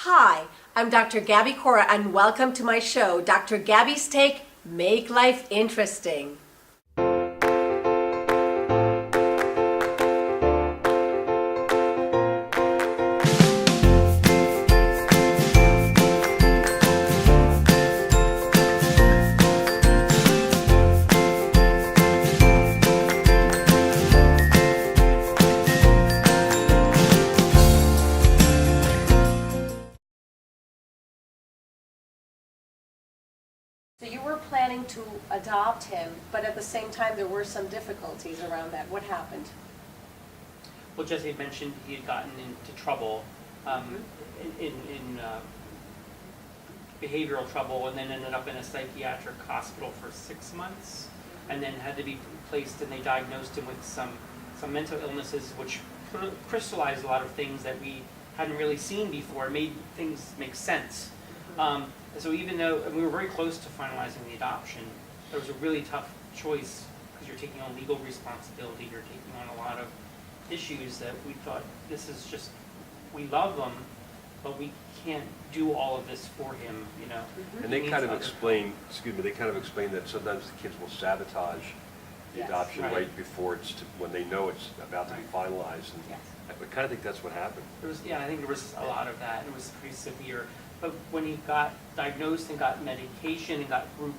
Hi, I'm Dr. Gaby Cora, and welcome to my show, Dr. Gaby's Take, Make Life Interesting. So you were planning to adopt him, but at the same time there were some difficulties around that. What happened? Well, Jesse had mentioned he had gotten into trouble, in behavioral trouble, and then ended up in a psychiatric hospital for 6 months, and then had to be placed, and they diagnosed him with some mental illnesses, which crystallized a lot of things that we hadn't really seen before. It made things make sense. So even though we were very close to finalizing the adoption, there was a really tough choice because you're taking on legal responsibility, you're taking on a lot of issues that we thought, this is just, we love him, but we can't do all of this for him, you know. And they kind of explain, they kind of explain that sometimes the kids will sabotage the adoption right before when they know it's about to be finalized. And I kind of think that's what happened. I think there was a lot of that. It was pretty severe. But when he got diagnosed and got medication and got group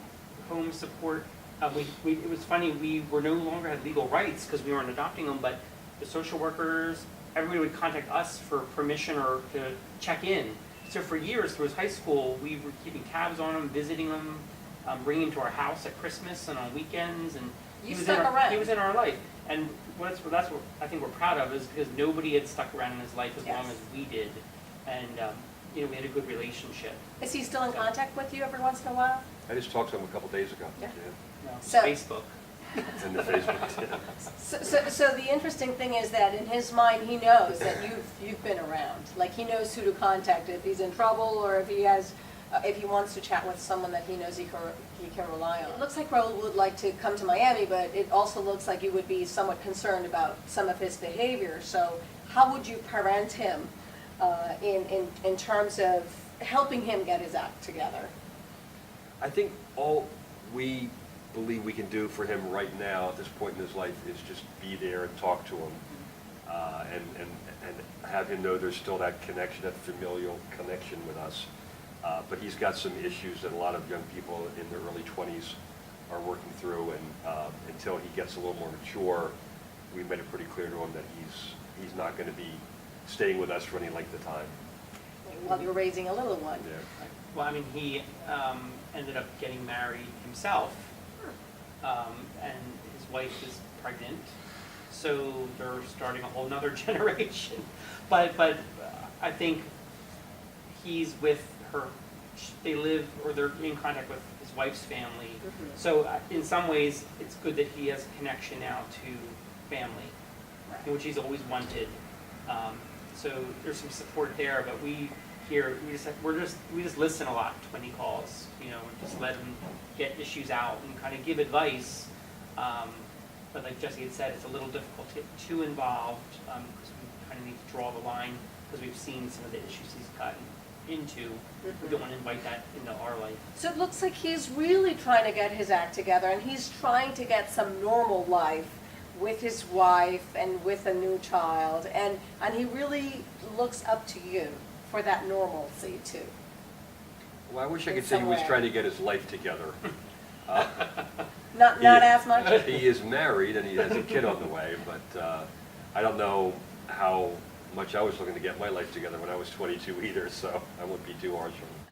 home support, it was funny, we were no longer had legal rights because we weren't adopting him, but the social workers, everybody would contact us for permission or to check in. So for years through his high school, we were keeping tabs on him, visiting him, bringing him to our house at Christmas and on weekends, and he was in our life. And that's what I think we're proud of, is because nobody had stuck around in his life as long as we did, and we had a good relationship. Is he still in contact with you every once in a while? I just talked to him a couple days ago. Yeah. No, So- Facebook. And the Facebook. So the interesting thing is that in his mind, he knows that you've been around. Like, he knows who to contact if he's in trouble, or if he wants to chat with someone that he knows he can rely on. It looks like Raul would like to come to Miami, but it also looks like you would be somewhat concerned about some of his behavior. So how would you parent him in terms of helping him get his act together? I think all we believe we can do for him right now at this point in his life is just be there and talk to him, and have him know there's still that connection, that familial connection with us. But he's got some issues that a lot of young people in their early 20s are working through, and until he gets a little more mature, we've made it pretty clear to him that he's not going to be staying with us for any length of time. While you're raising a little one. Yeah. Well, I mean, he ended up getting married himself, and his wife is pregnant, so they're starting a whole nother generation. But I think he's with her. They live, or they're in contact with his wife's family. So in some ways, it's good that he has a connection now to family, which he's always wanted. So there's some support there, but we just listen a lot when he calls, and just let him get issues out and kind of give advice. But like Jesse had said, it's a little difficult to get too involved because we kind of need to draw the line because we've seen some of the issues he's gotten into. We don't want to invite that into our life. So it looks like he's really trying to get his act together, and he's trying to get some normal life with his wife and with a new child, and he really looks up to you for that normalcy too. Well, I wish I could say he was trying to get his life together. Not as much? He is married and he has a kid on the way, but I don't know how much I was looking to get my life together when I was 22 either, so I wouldn't be too harsh on him.